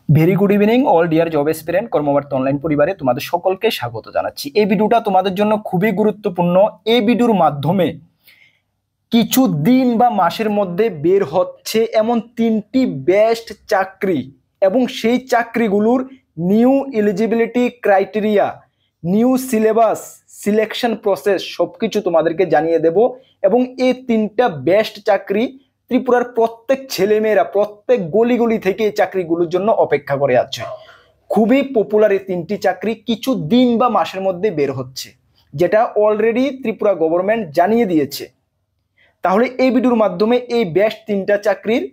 Very good evening all dear job aspirant Karmabarta online পরিবারে তোমাদের সকলকে স্বাগত জানাচ্ছি। এই ভিডিওটা তোমাদের জন্য খুবই গুরুত্বপূর্ণ। এই ভিডিওর মাধ্যমে কিছু দিন বা মাসের মধ্যে বের হচ্ছে এমন 3টি বেস্ট চাকরি এবং সেই চাকরিগুলোর new eligibility criteria, new syllabus, selection process সবকিছু তোমাদেরকে জানিয়ে দেব। এবং এই 3টা বেস্ট চাকরি ত্রিপুরার প্রত্যেক ছেলেমেয়েরা প্রত্যেক গলি থেকে এই চাকরিগুলোর জন্য অপেক্ষা করে আছে। খুবই পপুলার এই 3টি চাকরি কিছু দিন বা মাসের মধ্যে বের হচ্ছে, যেটা অলরেডি ত্রিপুরা গভর্নমেন্ট জানিয়ে দিয়েছে। তাহলে এই ভিডিওর মাধ্যমে এই বেস্ট 3টা চাকরির,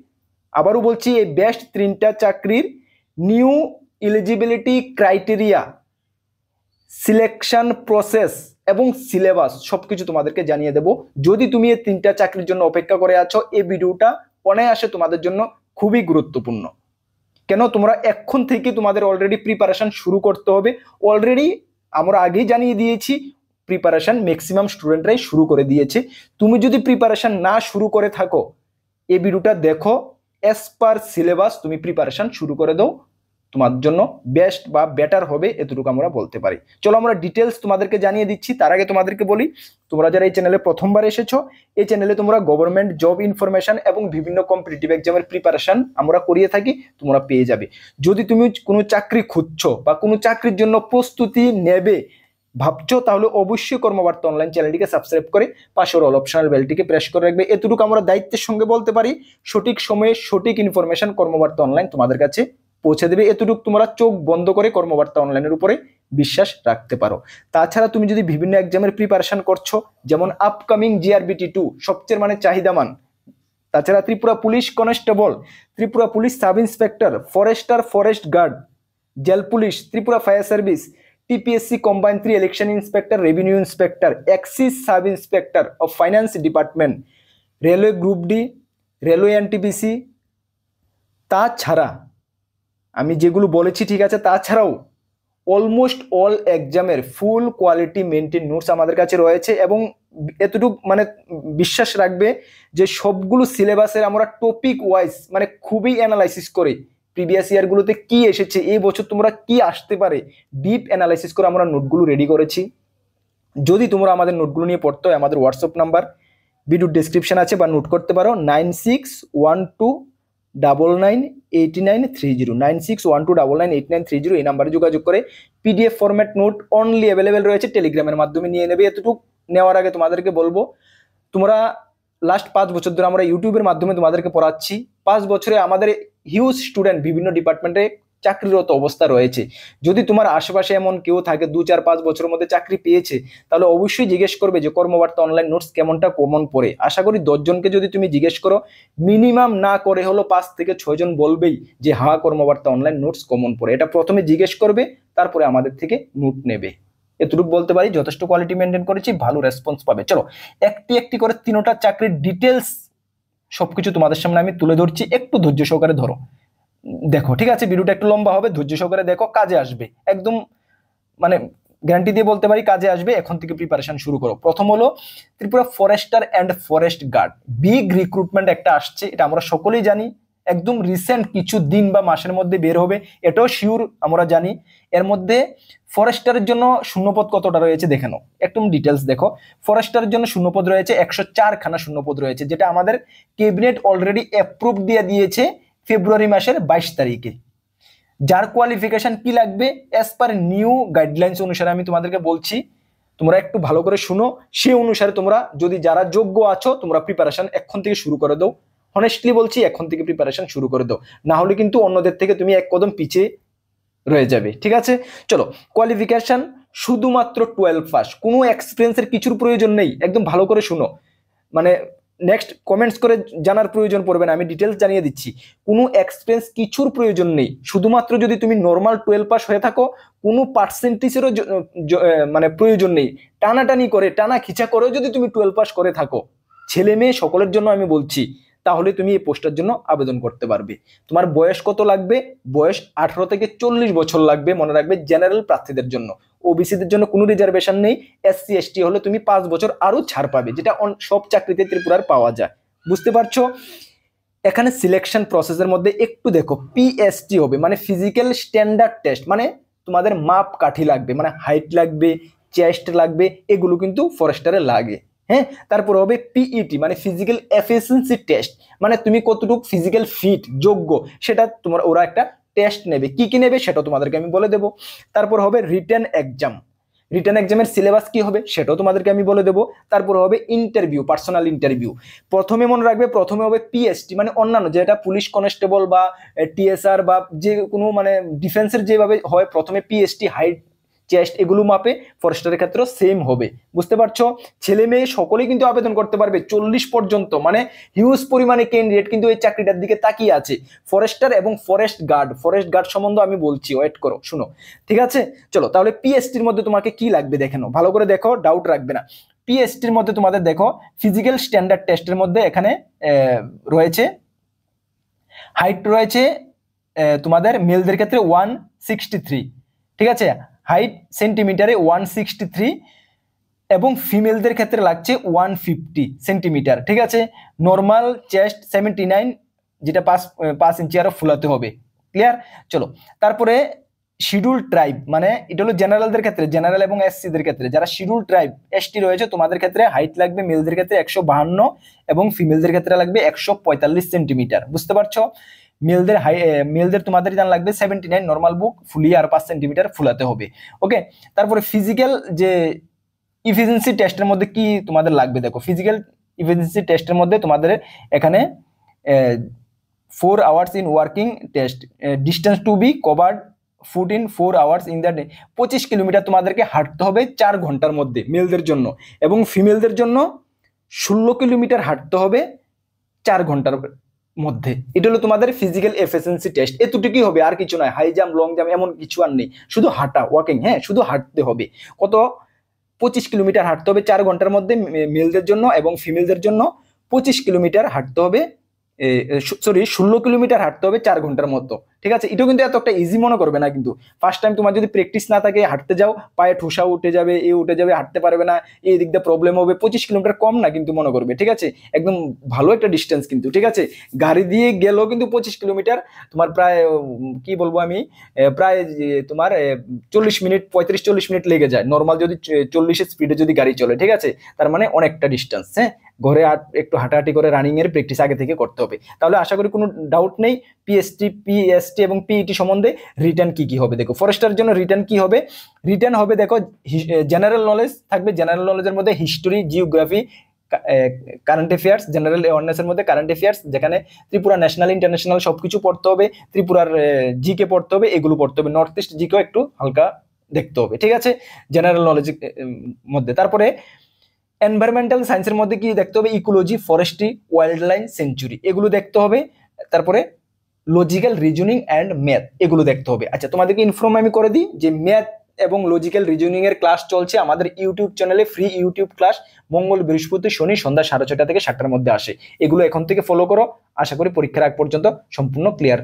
আবারও বলছি, এই বেস্ট 3টা চাকরির new eligibility criteria, selection process এবং সিলেবাস সবকিছু তোমাদেরকে জানিয়ে দেব। যদি তুমি এই 3টা চাকরির জন্য অপেক্ষা করে আছো, এই ভিডিওটা অনায়াসে তোমাদের জন্য খুবই গুরুত্বপূর্ণ। কেন, তোমরা এখন থেকে তোমাদের অলরেডি প্রিপারেশন শুরু করতে হবে। অলরেডি আমরা আগেই জানিয়ে দিয়েছি, প্রিপারেশন ম্যাক্সিমাম স্টুডেন্টরাই শুরু করে দিয়েছে। তুমি যদি প্রিপারেশন না শুরু করে থাকো, এই ভিডিওটা দেখো, অ্যাজ পার সিলেবাস তুমি প্রিপারেশন শুরু করে দাও, তোমার জন্য বেস্ট বা বেটার হবে, এতটুকু আমরা বলতে পারি। চলো আমরা ডিটেলস তোমাদেরকে জানিয়ে দিচ্ছি। তার আগে তোমাদেরকে বলি, তোমরা যারা এই চ্যানেলে প্রথমবার এসেছো, এই চ্যানেলে তোমরা গভর্নমেন্ট জব ইনফরমেশন এবং বিভিন্ন কম্পিটিটিভ এক্সামের প্রিপারেশন আমরা করিয়ে থাকি, তোমরা পেয়ে যাবে। যদি তুমি কোনো চাকরি খুঁজছো বা কোনো চাকরির জন্য প্রস্তুতি নেবে ভাবছো, তাহলে অবশ্যই কর্মবার্তা অনলাইন চ্যানেলটিকে সাবস্ক্রাইব করে পাশের অল অপশনাল বেলটিকে প্রেস করে রাখবে। এতটুকু আমরা দায়িত্বের সঙ্গে বলতে পারি, সঠিক সময়ে সঠিক ইনফরমেশন কর্মবার্তা অনলাইন তোমাদের কাছে পৌঁছে দেবে। এতটুকু তোমরা চোখ বন্ধ করে কর্মবার্তা অনলাইনের উপরে বিশ্বাস রাখতে পারো। তাছাড়া তুমি যদি বিভিন্ন এক্সামের প্রিপারেশন করছো, যেমন আপকামিং GRBT2 সবচেয়ে চাহিদামান, তাছাড়া Tripura police constable, Tripura police sub inspector, forester, forest guard, jail police, Tripura fire service, TPSC combine 3 election inspector, revenue inspector, excise sub inspector of finance department, railway group D, railway NTPC, তাছাড়া আমি যেগুলো বলেছি ঠিক আছে, তাছাড়াও অলমোস্ট অল এক্সামের ফুল quality maintain notes আমাদের কাছে রয়েছে। এবং এতটুকু বিশ্বাস রাখবে যে সবগুলো সিলেবাসের আমরা টপিক ওয়াইজ খুবই অ্যানালাইসিস করে, প্রিভিয়াস ইয়ারগুলোতে কি এসেছে, এই বছর তোমরা কি আসতে পারে, ডিপ অ্যানালাইসিস করে আমরা নোটগুলো রেডি করেছি। যদি তোমরা আমাদের নোটগুলো নিয়ে পড়তে হয়, আমাদের হোয়াটসঅ্যাপ নাম্বার ভিডিওর ডেসক্রিপশন আছে, বা নোট করতে পারো 9612998930, 9612998930। এই নাম্বারে যোগাযোগ করে PDF format note only available রয়েছে, টেলিগ্রামের মাধ্যমে নিয়ে নেবে। এতটুকু নেওয়ার আগে তোমাদেরকে বলবো, তোমরা লাস্ট 5 বছর ধরে আমরা ইউটিউবের মাধ্যমে তোমাদেরকে পড়াচ্ছি। 5 বছরে আমাদের হিউজ স্টুডেন্ট বিভিন্ন ডিপার্টমেন্টে চাকরিরত অবস্থা রয়েছে। যদি তোমার আশেপাশে এমন কেউ থাকে 2-4-5 বছরের মধ্যে চাকরি পেয়েছে, তাহলে অবশ্যই জিজ্ঞেস করবে যে কর্মবার্তা অনলাইন নোটস কেমনটা কমন পড়ে। আশা করি 10 জনকে যদি তুমি জিজ্ঞেস করো, মিনিমাম না করে হলো 5 থেকে 6 জন বলবেই যে হ্যাঁ, কর্মবার্তা অনলাইন নোটস কমন পড়ে। এটা প্রথমে জিজ্ঞেস করবে, তারপরে আমাদের থেকে নোট নেবে। এতটুকু বলতে পারি, যথেষ্ট কোয়ালিটি মেনটেন করেছি, ভালো রেসপন্স পাবে। চলো একটি একটি করে 3টা চাকরির ডিটেলস সবকিছু তোমাদের সামনে আমি তুলে ধরছি, একটু ধৈর্য সহকারে ধরো, দেখো ঠিক আছে। ভিডিওটা একটু লম্বা হবে, ধৈর্য সহকারে দেখো, কাজে আসবে একদম, গ্যারান্টি দিয়ে বলতে পারি কাজে আসবে। এখন থেকে প্রিপারেশন শুরু করো। প্রথম হলো Tripura forester and forest guard, big recruitment একটা আসছে, এটা আমরা সকলেই জানি। একদম রিসেন্ট কিছু দিন বা মাসের মধ্যে বের হবে, এটাও শিওর আমরা জানি। এর মধ্যে ফরেস্টারের জন্য শূন্যপদ কতটা রয়েছে দেখে নাও, একদম ডিটেলস দেখো। ফরেস্টারের জন্য শূন্যপদ রয়েছে 104খানা শূন্যপদ রয়েছে, যেটা আমাদের ক্যাবিনেট অলরেডি অ্যাপ্রুভ দিয়ে দিয়েছে ফেব্রুয়ারি মাসের 22 তারিখে। যার কোয়ালিফিকেশন কি লাগবে অ্যাজ পার নিউ গাইডলাইন্স অনুসারে আমি তোমাদেরকে বলছি, তোমরা একটু ভালো করে শুনো। সেই অনুসারে তোমরা যদি যারা যোগ্য আছো, তোমরা প্রিপারেশন এখন থেকে শুরু করে দাও। হনেস্টলি বলছি, এখন থেকে প্রিপারেশন শুরু করে দাও, না হলে কিন্তু অন্যদের থেকে তুমি এক কদম পিছিয়ে রয়ে যাবে। ঠিক আছে, চলো। কোয়ালিফিকেশন শুধুমাত্র 12 পাস, কোনো এক্সপিরিয়েন্সের কিছুর প্রয়োজন নেই। একদম ভালো করে শুনো, নেক্সট কমেন্টস করে জানার প্রয়োজন পড়বে না, আমি ডিটেলস জানিয়ে দিচ্ছি। কোনো এক্সপিরিয়েন্স কিছুর প্রয়োজন নেই, শুধুমাত্র যদি তুমি নর্মাল 12 পাস হয়ে থাকো, কোনো পার্সেন্টেজেরও প্রয়োজন নেই। টানাটানি করে, টানা খিচা করেও যদি তুমি 12 পাস করে থাকো, ছেলে মেয়ে সকলের জন্য আমি বলছি, তাহলে তুমি এই পোস্টের জন্য আবেদন করতে পারবে। তোমার বয়স কত লাগবে? বয়স 18 থেকে 40 বছর লাগবে, মনে রাখবে, জেনারেল প্রার্থীদের জন্য। ওবিসিদের জন্য কোনো রিজার্ভেশন নেই। SC ST হলে তুমি 5 বছর আরো ছাড় পাবে, যেটা সব চাকরিতে ত্রিপুরার পাওয়া যায়। বুঝতে পারছো? এখানে সিলেকশন প্রসেসের মধ্যে একটু দেখো পিএসটি হবে, মানে ফিজিক্যাল স্ট্যান্ডার্ড টেস্ট, মানে তোমাদের মাপ কাঠি লাগবে, মানে হাইট লাগবে, চেস্ট লাগবে, এগুলো কিন্তু ফরেস্টারে লাগে। হ্যাঁ, তারপর হবে পিইটি মানে ফিজিক্যাল এফিসিয়েন্সি টেস্ট, মানে তুমি কতটুকু ফিজিক্যাল ফিট যোগ্য সেটা তোমার ওরা একটা টেস্ট নেবে, কি কি নেবে সেটা তোমাদেরকে আমি বলে দেবো। তারপর হবে রিটেন এক্সাম, রিটেন এক্সামের সিলেবাস কি হবে সেটাও তোমাদেরকে আমি বলে দেবো। তারপর হবে ইন্টারভিউ, পার্সোনাল ইন্টারভিউ। প্রথমে মনে রাখবে, প্রথমে হবে পিএসটি মানে অন্যান্য যেটা পুলিশ কনস্টেবল বা টিএসআর বা যে কোনো মানে ডিফেন্সের যেভাবে হয়, প্রথমে পিএসটি হাইট চেস্ট এগুলো মাপে, ফরেস্টারের ক্ষেত্রে সেম হবে। বুঝতে পারছো, ছেলে মেয়ে সকলেই কিন্তু আবেদন করতে পারবে 40 পর্যন্ত, মানে হিউজ পরিমাণে ক্যান্ডিডেট কিন্তু এই চাকরিটার দিকে তাকিয়ে আছে। ফরেস্টার এবং ফরেস্ট গার্ড সম্বন্ধে আমি বলছি, ওয়েট করো, শুনো, ঠিক আছে? চলো তাহলে পিএসটির মধ্যে তোমাকে কি লাগবে দেখে নাও, ভালো করে দেখো, ডাউট রাখবে না। পিএসটির মধ্যে তোমাদের দেখো ফিজিক্যাল স্ট্যান্ডার্ড টেস্টের মধ্যে এখানে রয়েছে হাইট রয়েছে তোমাদের মেলদের ক্ষেত্রে 163, ঠিক আছে, হাইট সেন্টিমিটারে 163, এবং ফিমেলদের ক্ষেত্রে লাগছে 150 সেন্টিমিটার, ঠিক আছে। নর্মাল চেস্ট 79, যেটা 5 ইঞ্চি আরো ফুলাতে হবে। ক্লিয়ার? চলো তারপরে শিডিউল ট্রাইব, মানে এটা হলো জেনারেলদের ক্ষেত্রে, জেনারেল এবং এসসিদের ক্ষেত্রে। যারা শিডিউল ট্রাইব এসটি রয়েছে তোমাদের ক্ষেত্রে হাইট লাগবে মেলদের ক্ষেত্রে 152 এবং ফিমেলদের ক্ষেত্রে লাগবে 145 সেন্টিমিটার। বুঝতে পারছো? মেলদের তোমাদের জানা লাগবে 79 নর্মাল বুক ফুলিয়ে আর 5 সেন্টিমিটার ফুলাতে হবে। ওকে, তারপরে ফিজিক্যাল যে ইফিসিয়েন্সি টেস্টের মধ্যে কি তোমাদের লাগবে দেখো, ফিজিক্যাল ইফিসিয়েন্সি টেস্টের মধ্যে তোমাদের এখানে 4 আওয়ার্স ইন ওয়ার্কিং test, distance to be covered foot in 4 hours in the day, 25 kilometre তোমাদেরকে হাঁটতে হবে 4 ঘন্টার মধ্যে মেলদের জন্য, এবং ফিমেলদের জন্য 16 কিলোমিটার হাঁটতে হবে 4 ঘন্টার মধ্যে। এটা হলো তোমাদের ফিজিক্যাল এফিসিয়েন্সি টেস্ট। এতটুকুই হবে, আর কিছু নয়, হাই জাম্প লং জাম্প এমন কিছু আর নেই, শুধু হাঁটা, ওয়াকিং। হ্যাঁ, শুধু হাঁটতে হবে। কত? 25 কিলোমিটার হাঁটতে হবে 4 ঘন্টার মধ্যে মেলদের জন্য, এবং ফিমেলদের জন্য 25 কিলোমিটার হাঁটতে হবে, 16 কিলোমিটার হাঁটতে হবে 4 ঘন্টার মতো, ঠিক আছে। এটাও কিন্তু এত একটা ইজি মনে করবে না, কিন্তু ফার্স্ট টাইম তোমার যদি প্র্যাকটিস না থাকে, হাঁটতে যাও পায়ে ঠোসা উঠে যাবে, উঠে যাবে, হাঁটতে পারবে না, এই দিক দিয়ে প্রবলেম হবে। 25 কিলোমিটার কম না কিন্তু মনে করবে, ঠিক আছে, একদম ভালো একটা ডিস্টেন্স কিন্তু, ঠিক আছে। গাড়ি দিয়ে গেলেও কিন্তু 25 কিলোমিটার তোমার প্রায় কি বলবো আমি, প্রায় তোমার 40 মিনিট 35-40 মিনিট লেগে যায় নর্মাল যদি 40 স্পিডে যদি গাড়ি চলে, ঠিক আছে। তার মানে অনেকটা ডিস্টেন্স। হ্যাঁ, ঘরে একটু হাঁটাহাঁটি করে রানিং এর প্র্যাকটিস আগে থেকে করতে হবে। তাহলে আশা করি কোনো ডাউট নেই পিএসটি এবং পিইটি সম্বন্ধে। রিটার্ন কি কি হবে দেখো, ফরেস্টার জন্য রিটার্ন কি হবে, রিটার্ন হবে দেখো জেনারেল নলেজ থাকবে, জেনারেল নলেজের মধ্যে history, geography, current affairs, general অ্যাওয়ারনেসের মধ্যে কারেন্ট অ্যাফেয়ার্স, যেখানে ত্রিপুরা ন্যাশনাল ইন্টারন্যাশনাল সবকিছু পড়তে হবে, ত্রিপুরার জিকে পড়তে হবে, এগুলো পড়তে হবে, নর্থ ইস্ট জিকেও একটু হালকা দেখতে হবে, ঠিক আছে, জেনারেল নলেজ মধ্যে। তারপরে এনভায়রনমেন্টাল সায়েন্সের মধ্যে কি দেখতে হবে, ecology, forestry, wild life century, এগুলো দেখতে হবে। তারপরে লজিক্যাল রিজনিং অ্যান্ড ম্যাথ, এগুলো দেখতে হবে। আচ্ছা, তোমাদেরকে ইনফর্ম আমি করে দিই যে ম্যাথ এবং লজিক্যাল রিজনিং এর ক্লাস চলছে আমাদের ইউটিউব চ্যানেলে, ফ্রি ইউটিউব ক্লাস, মঙ্গল বৃহস্পতি শনি সন্ধ্যা 6:30 থেকে 7টার মধ্যে আসে। এগুলো এখন থেকে ফলো করো, আশা করি পরীক্ষার আগ পর্যন্ত সম্পূর্ণ ক্লিয়ার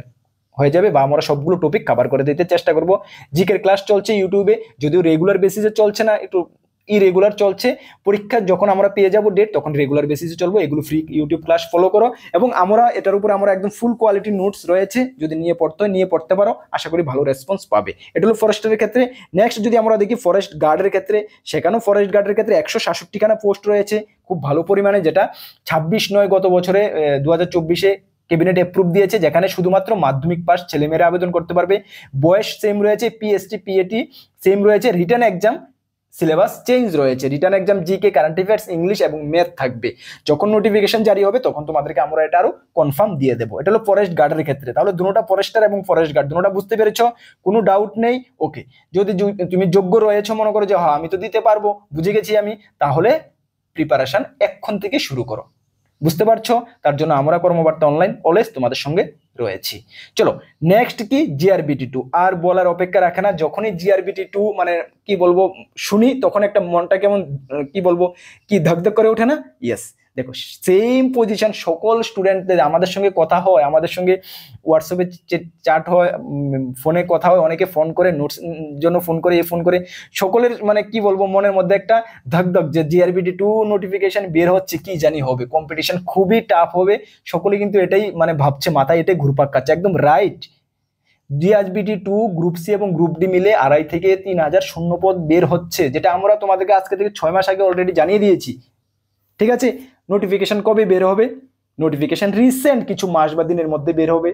হয়ে যাবে, বা আমরা সবগুলো টপিক কভার করে দিতে চেষ্টা করব। জিকের ক্লাস চলছে ইউটিউবে, যদিও রেগুলার বেসিসে চলছে না, একটু ইরেগুলার চলছে। পরীক্ষা যখন আমরা পেয়ে যাব ডেট, তখন রেগুলার বেসিসে চলবো। এগুলো ফ্রি ইউটিউব ক্লাস ফলো করো, এবং আমরা এটার উপর আমরা একদম ফুল কোয়ালিটি নোটস রয়েছে, যদি নিয়ে পড়তে হয় নিয়ে পড়তে পারো, আশা করি ভালো রেসপন্স পাবে। এটা হলো ফরেস্টের ক্ষেত্রে। নেক্সট যদি আমরা দেখি ফরেস্ট গার্ডের ক্ষেত্রে, সেখানেও ফরেস্ট গার্ডের ক্ষেত্রে 166খানা পোস্ট রয়েছে, খুব ভালো পরিমাণে, যেটা 26/9 গত বছরে 2024-এ ক্যাবিনেট অ্যাপ্রুভ দিয়েছে, যেখানে শুধুমাত্র মাধ্যমিক পাস ছেলেমেয়েরা আবেদন করতে পারবে। বয়স সেম রয়েছে, পিএসটি পিএটি সেম রয়েছে। রিটার্ন এক্সাম সিলেবাস চেঞ্জ রয়েছে, return exam GK, current affairs, English এবং ম্যাথ থাকবে। যখন নোটিফিকেশন জারি হবে তখন তোমাদেরকে আমরা এটা আরো কনফার্ম দিয়ে দেবো। এটা হলো ফরেস্ট গার্ডের ক্ষেত্রে। তাহলে দুটোটা ফরেস্টার এবং ফরেস্ট গার্ড দুটোটা বুঝতে পেরেছো, কোনো ডাউট নেই? ওকে, যদি তুমি যোগ্য রয়েছো, মনে করো যে হ্যাঁ আমি তো দিতে পারবো, বুঝে গেছি আমি, তাহলে প্রিপারেশন এখন থেকে শুরু করো। বুঝতে পারছো? তার জন্য আমরা কর্মবার্তা অনলাইন অলওয়েজ তোমাদের সঙ্গে রয়েছি। চলো নেক্সট কি, জিআরবিটি 2। আর বলার অপেক্ষা রাখে না, যখনই জিআরবিটি 2 মানে কি বলবো শুনি, তখন একটা মনটা কেমন কি বলবো, কি ধকধক করে ওঠে না? ইয়েস, দেখো সেম পজিশন সকল স্টুডেন্টদের আমাদের সঙ্গে কথা হয়, আমাদের সঙ্গে হোয়াটসঅ্যাপে চ্যাট হয়, ফোনে কথা হয়, অনেকে ফোন করে নোটস জন্য ফোন করে, ফোন করে সকলের মানে কি বলবো মনের মধ্যে একটা ধকধক যে জিআরবিটি 2 নোটিফিকেশন বের হচ্ছে, কি জানি হবে, কম্পিটিশন খুবই টাফ হবে, সকলে কিন্তু এটাই মানে ভাবছে, মাথায় এটাই ঘুরপাক খাচ্ছে, একদম রাইট। জিআরবিটি 2 গ্রুপ সি এবং গ্রুপ ডি মিলে 2,500 থেকে 3,000 শূন্যপদ বের হচ্ছে, যেটা আমরা তোমাদেরকে আজকে থেকে 6 মাস আগে অলরেডি জানিয়ে দিয়েছি। ঠিক আছে, নোটিফিকেশন কবে বের হবে? নোটিফিকেশন রিসেন্ট কিছু মাস বা দিনের মধ্যে বের হবে।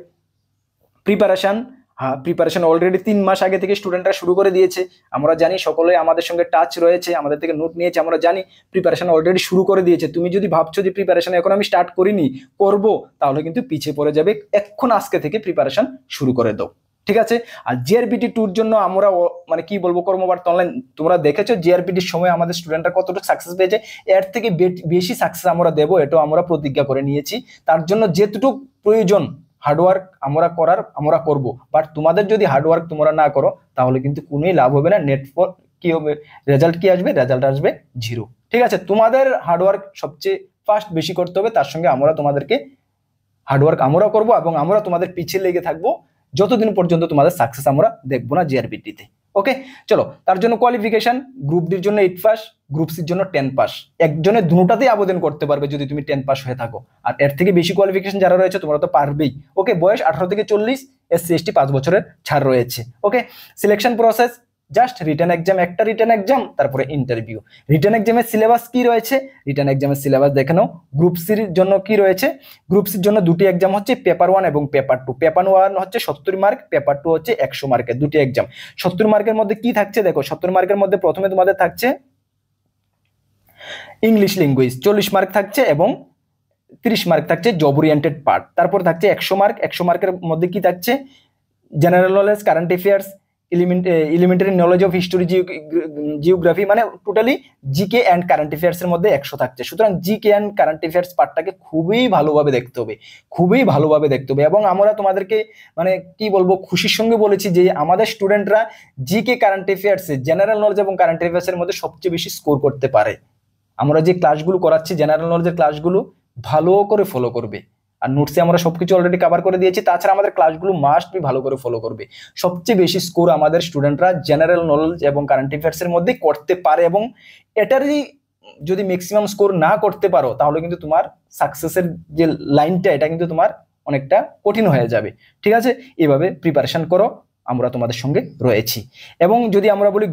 প্রিপারেশন, হ্যাঁ প্রিপারেশন অলরেডি 3 মাস আগে থেকে স্টুডেন্টরা শুরু করে দিয়েছে, আমরা জানি, সকলে আমাদের সঙ্গে টাচ রয়েছে, আমাদের থেকে নোট নিয়েছে, আমরা জানি প্রিপারেশন অলরেডি শুরু করে দিয়েছে। তুমি যদি ভাবছো যে প্রিপারেশন এখন আমি স্টার্ট করিনি, করব, তাহলে কিন্তু পিছিয়ে পড়ে যাবে, এখন আজকে থেকে প্রিপারেশন শুরু করে দাও। ঠিক আছে, আর জিআরবিটি 2 জন্য আমরা মানে কি বলবো, কর্মবার্তা অনলাইন তোমরা দেখেছো জিআরবিটির সময় আমাদের স্টুডেন্টরা কতটুকু সাকসেস পেয়েছে, এর থেকে বেশি সাকসেস আমরা দেবো, এটাও আমরা প্রতিজ্ঞা করে নিয়েছি। তার জন্য যেটুকু প্রয়োজন হার্ডওয়ার্ক আমরা করব, বাট তোমাদের যদি হার্ডওয়ার্ক তোমরা না করো তাহলে কিন্তু কোনোই লাভ হবে না, নেট কি হবে, রেজাল্ট কি আসবে, রেজাল্ট আসবে 0। ঠিক আছে, তোমাদের হার্ডওয়ার্ক সবচেয়ে ফার্স্ট বেশি করতে হবে, তার সঙ্গে আমরা তোমাদেরকে হার্ডওয়ার্ক আমরা করব এবং আমরা তোমাদের পিছিয়ে লেগে থাকবো যতদিন পর্যন্ত তোমাদের সাকসেস আমরা দেখবো না জিআরবিটিতে। ওকে, চলো, তার জন্য কোয়ালিফিকেশন গ্রুপ ডির জন্য 8 পাস, গ্রুপ সির জন্য 10 পাস, একজনের দুটোতেই আবেদন করতে পারবে যদি তুমি 10 পাস হয়ে থাকো, আর এর থেকে বেশি কোয়ালিফিকেশন যারা রয়েছে তোমরা তো পারবেই। ওকে, বয়স 18 থেকে 40, SC ST 5 বছরের ছাড় রয়েছে। Okay, selection process just written exam, একটা রিটেন এক্সাম, তারপরে ইন্টারভিউ। রিটেন এক্সামের সিলেবাস কি রয়েছে, রিটেন এক্সামের সিলেবাস দেখে নাও। গ্রুপ সির জন্য কি রয়েছে, গ্রুপ সির জন্য দুটি এক্সাম হচ্ছে, পেপার 1 এবং পেপার 2। পেপার 1 হচ্ছে 70 মার্ক, পেপার 2 হচ্ছে 100 মার্কের, দুটি এক্সাম। 70 মার্কের মধ্যে কি থাকছে দেখো, 70 মার্কের মধ্যে প্রথমে তোমাদের থাকছে ইংলিশ ল্যাঙ্গুয়েজ, 40 মার্ক থাকছে, এবং 30 মার্ক থাকছে জব ওরিয়েন্টেড পার্ট। তারপর থাকছে 100 মার্ক, 100 মার্কের মধ্যে কি থাকছে, general knowledge, current affairs, elementary knowledge of history, geography, মানে totally GK and current affairs এর মধ্যে 100 থাকছে। সুতরাং জিকে অ্যান্ড কারেন্ট অ্যাফেয়ার্স পার্টটাকে খুবই ভালোভাবে দেখতে হবে, খুবই ভালোভাবে দেখতে হবে। এবং আমরা তোমাদেরকে মানে কি বলবো, খুশির সঙ্গে বলেছি যে আমাদের স্টুডেন্টরা GK current affairs, general knowledge এবং কারেন্ট অ্যাফেয়ার্স এর মধ্যে সবচেয়ে বেশি স্কোর করতে পারে। আমরা যে ক্লাসগুলো করাচ্ছি জেনারেল নলেজের ক্লাসগুলো ভালো করে ফলো করবে, আর নোটসে আমরা সবকিছু অলরেডি কভার করে দিয়েছি, তাছাড়া আমাদের ক্লাসগুলো মাস্ট বি ভালো করে ফলো করবে। সবচেয়ে বেশি স্কোর আমাদের স্টুডেন্টরা জেনারেল নলেজ এবং কারেন্ট অ্যাফেয়ার্স এর মধ্যে করতে পারে, এবং এটারই যদি ম্যাক্সিমাম স্কোর না করতে পারো তাহলে কিন্তু তোমার সাকসেসের যে লাইনটা এটা কিন্তু তোমার অনেকটা কঠিন হয়ে যাবে। ঠিক আছে, এইভাবে প্রিপারেশন করো, আমরা তোমাদের সঙ্গে রয়েছি। এবং যদি আমরা বলি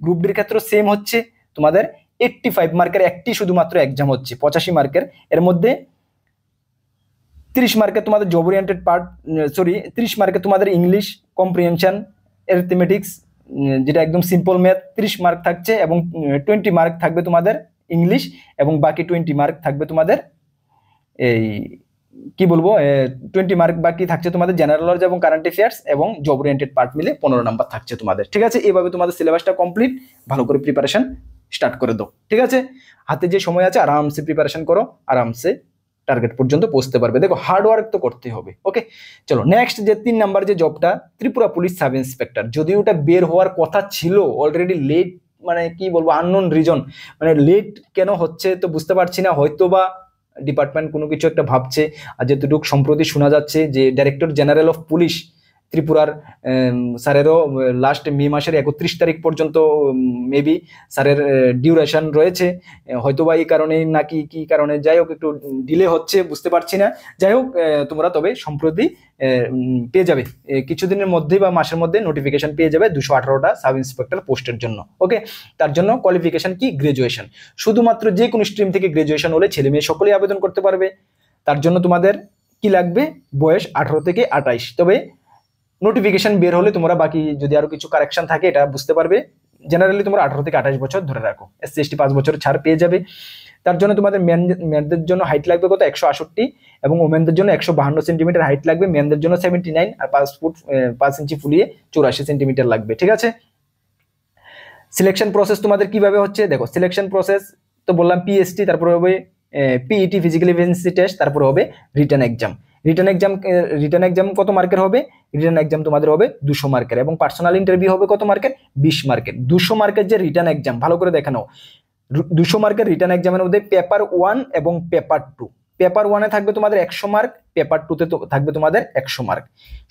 গ্রুপ ডির ক্ষেত্রে সেম হচ্ছে, তোমাদের 85 মার্কের একটি শুধুমাত্র এক্সাম হচ্ছে, 85 মার্কের, এর মধ্যে 30 মার্কে তোমাদের জব ওরিয়েন্টেড পার্ট, 30 মার্কে তোমাদের ইংলিশ কম্প্রিহেনশন, অ্যারিথমেটিক্স, যেটা একদম সিম্পল ম্যাথ 30 মার্ক থাকছে, এবং 20 মার্ক থাকবে তোমাদের ইংলিশ, এবং বাকি 20 মার্ক থাকবে তোমাদের এই কি বলবো 20 মার্ক বাকি থাকছে তোমাদের জেনারেল নলেজ এবং কারেন্ট অ্যাফেয়ার্স, এবং জব ওরিয়েন্টেড পার্ট মিলে 15 নাম্বার থাকছে তোমাদের। ঠিক আছে, এইভাবে তোমাদের সিলেবাসটা কমপ্লিট, ভালো করে প্রিপারেশন স্টার্ট করে দাও। ঠিক আছে, হাতে যে সময় আছে আরামসে প্রিপারেশন করো, আরামসে টার্গেট পর্যন্ত পৌঁছতে পারবে। দেখো হার্ডওয়ার্ক তো করতে হবে। ওকে, চলো নেক্সট যে 3 নাম্বার যে জবটা, ত্রিপুরা পুলিশ সাব ইন্সপেক্টর, যদিও ওটা বের হওয়ার কথা ছিল, অলরেডি লেট, মানে কি বলবো আননোন রিজন, মানে লেট কেন হচ্ছে তো বুঝতে পারছি না, হয়তো বা ডিপার্টমেন্ট কোনো কিছু একটা ভাবছে। আর যেটুকু সম্প্রতি শোনা যাচ্ছে যে ডাইরেক্টর জেনারেল অফ পুলিশ ত্রিপুরার স্যারেরও লাস্ট মে মাসের 31 তারিখ পর্যন্ত মেবি স্যারের ডিউরেশন রয়েছে, হয়তোবা এই কারণেই নাকি কি কারণে, যাই হোক একটু ডিলে হচ্ছে, বুঝতে পারছি না। যাই হোক তোমরা তবে সম্প্রতি পেয়ে যাবে, কিছুদিনের মধ্যেই বা মাসের মধ্যে নোটিফিকেশন পেয়ে যাবে 218টা সাব ইন্সপেক্টর পোস্টের জন্য। ওকে, তার জন্য কোয়ালিফিকেশন কি, গ্রাজুয়েশন, শুধুমাত্র যে কোনো স্ট্রিম থেকে গ্রাজুয়েশন হলে ছেলে মেয়ে সকলেই আবেদন করতে পারবে। তার জন্য তোমাদের কি লাগবে, বয়স 18 থেকে 28। তবে নোটিফিকেশন বের হলে তোমরা বাকি যদি আরো কিছু কারেকশন থাকে এটা বুঝতে পারবে। জেনারেলি তোমরা 18 থেকে 28 বছর ধরে রাখো, SC ST 5 বছর ছাড় পেয়ে যাবে। তার জন্য তোমাদের মেনদের জন্য হাইট লাগবে কত, 168, এবং ওমেনদের জন্য 152 সেন্টিমিটার হাইট লাগবে, মেনদের জন্য 79, আর 5 ইঞ্চি ফুলিয়ে 84 সেন্টিমিটার লাগবে। ঠিক আছে, সিলেকশন প্রসেস তোমাদের কিভাবে হচ্ছে দেখো, সিলেকশন প্রসেস তো বললাম PST, তারপরে হবে PET ফিজিক্যাল এফিসিয়েন্সি টেস্ট, তারপরে হবে রিটেন এক্সাম। রিটেন এক্সাম কত মার্কের হবে, রিটেন এক্সাম তোমাদের হবে 200 মার্কের, এবং পার্সোনাল ইন্টারভিউ হবে কত মার্কের, 20 মার্কের। 200 মার্কের যে রিটেন এক্সাম, ভালো করে দেখে নাও, 200 মার্কের রিটার্ন এক্সামের মধ্যে পেপার 1 এবং পেপার 2। পেপার 1-এ থাকবে তোমাদের 100 মার্ক, পেপার 2-তে থাকবে তোমাদের 100 মার্ক।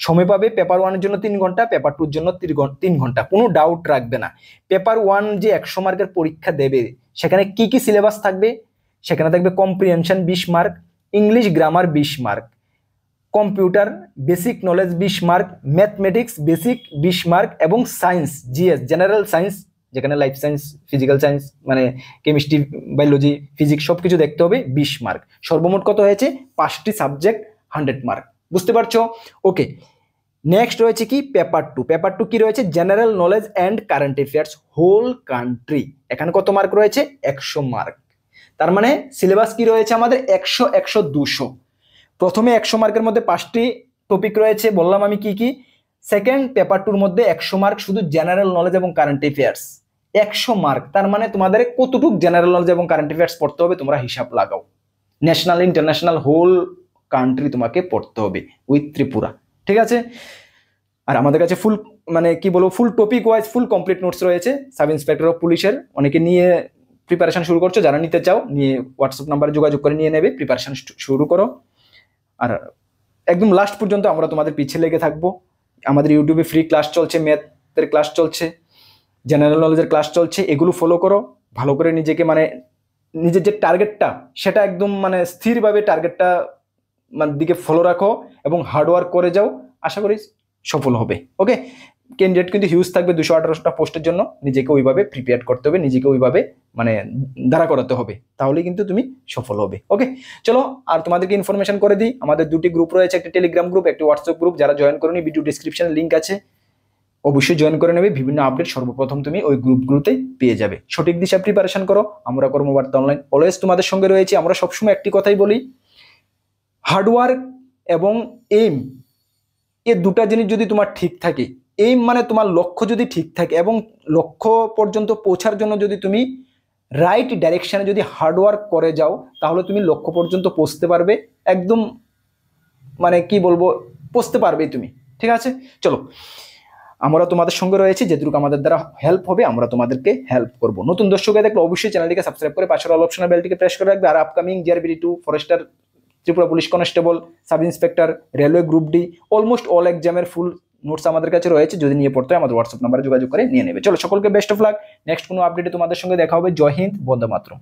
সময় পাবে পেপার 1-এর জন্য 3 ঘন্টা, পেপার 2-এর জন্য 3 ঘন্টা। কোনো ডাউট রাখবে না। পেপার 1 যে 100 মার্কের পরীক্ষা দেবে সেখানে কি কি সিলেবাস থাকবে? সেখানে থাকবে comprehension 20 mark, English grammar 20 mark, computer basic knowledge 20 mark, mathematics basic 20 mark এবং সায়েন্স জিএস জেনারেল সায়েন্স, যেখানে লাইফ সায়েন্স, ফিজিক্যাল সায়েন্স মানে কেমিস্ট্রি, বায়োলজি, ফিজিক্স সবকিছু দেখতে হবে 20 মার্ক। সর্বমোট কত হয়েছে? 5টি সাবজেক্ট 100 মার্ক। বুঝতে পারছো? ওকে, নেক্সট রয়েছে কি পেপার 2। পেপার 2 কি রয়েছে? General knowledge and current affairs whole country. এখানে কত মার্ক রয়েছে? 100 মার্ক। তার মানে সিলেবাস কি রয়েছে আমাদের? 100 100 200। প্রথমে 100 মার্কের মধ্যে 5টি টপিক রয়েছে, বললাম আমি কি কি। সেকেন্ড পেপার 2-র মধ্যে 100 মার্ক শুধু জেনারেল নলেজ এবং কারেন্ট অ্যাফেয়ার্স, 100 মার্ক। তার মানে তোমাদের কতটুকু জেনারেল নলেজ এবং কারেন্ট অ্যাফেয়ার্স পড়তে হবে তোমরা হিসাব লাগাও। ন্যাশনাল ইন্টারন্যাশনাল হোল কান্ট্রি তোমাকে পড়তে হবে উইথ ত্রিপুরা, ঠিক আছে? আর আমাদের কাছে ফুল মানে কি বলবো, full topic wise full complete notes রয়েছে। সাব ইন্সপেক্টর অফ পুলিশের অনেকে নিয়ে প্রিপারেশন শুরু করছো, যারা নিতে চাও নিয়ে হোয়াটসঅ্যাপ নাম্বারে যোগাযোগ করে নিয়ে নেবে, প্রিপারেশন শুরু করো। আর একদম লাস্ট পর্যন্ত আমরা তোমাদের পিছিয়ে লেগে থাকবো। আমাদের ইউটিউবে ফ্রি ক্লাস চলছে, ম্যাথের ক্লাস চলছে, জেনারেল নলেজের ক্লাস চলছে, এগুলো ফলো করো। ভালো করে নিজেকে মানে নিজের যে টার্গেটটা সেটা একদম মানে স্থিরভাবে টার্গেটটা মানে দিকে ফলো রাখো এবং হার্ডওয়ার্ক করে যাও, আশা করি সফল হবে। ওকে, ক্যান্ডিডেট কিন্তু হিউজ থাকবে 218টা পোস্টের জন্য, নিজেকে ওইভাবে প্রিপেয়ার করতে হবে, নিজেকে ওইভাবে মানে দাঁড়া করাতে হবে, তাহলে কিন্তু তুমি সফল হবে। ওকে, চলো আর তোমাদেরকে ইনফরমেশন করে দিই, আমাদের 2টি গ্রুপ রয়েছে, একটি টেলিগ্রাম গ্রুপ, একটি হোয়াটসঅ্যাপ গ্রুপ। যারা জয়েন করোনি ভিডিও ডিসক্রিপশনে লিঙ্ক আছে, অবশ্যই জয়েন করে নেবে। বিভিন্ন আপডেট সর্বপ্রথম তুমি ওই গ্রুপগুলোতেই পেয়ে যাবে। সঠিক দিশা প্রিপারেশন করো। আমরা কর্মবার্তা অনলাইন অলওয়েজ তোমাদের সঙ্গে রয়েছি। আমরা সবসময় একটি কথাই বলি, হার্ডওয়ার্ক এবং এইম, এই দুটা জিনিস যদি তোমার ঠিক থাকে, এইম মানে তোমার লক্ষ্য যদি ঠিক থাকে এবং লক্ষ্য পর্যন্ত পৌঁছার জন্য যদি তুমি রাইট ডাইরেকশনে যদি হার্ডওয়ার্ক করে যাও, তাহলে তুমি লক্ষ্য পর্যন্ত পৌঁছতে পারবে, একদম মানে কি বলবো, পৌঁছতে পারবেই তুমি। ঠিক আছে, চলো আমরা তোমাদের সঙ্গে রয়েছি, যেটুকু আমাদের দ্বারা হেল্প হবে আমরা তোমাদেরকে হেল্প করব। নতুন দর্শক দেখলে অবশ্যই চ্যানেলটিকে সাবস্ক্রাইব করে পাশের অল অপশনের বেলটিকে প্রেস করে রাখবে। আর আপকামিং জিআরবিডি 2, forester, Tripura police constable, sub inspector, railway group D, almost all এক্সামের ফুল নোটস আমাদের কাছে রয়েছে। যদি নিয়ে পড়তে হয় আমাদের হোয়াটসঅ্যাপ নাম্বারে যোগাযোগ করে নিয়ে নেবে। চলো সকলকে বেস্ট অফ লাক। নেক্সট কোনো আপডেটে তোমাদের সঙ্গে দেখা হবে। জয় হিন্দ, বন্দে মাতরম।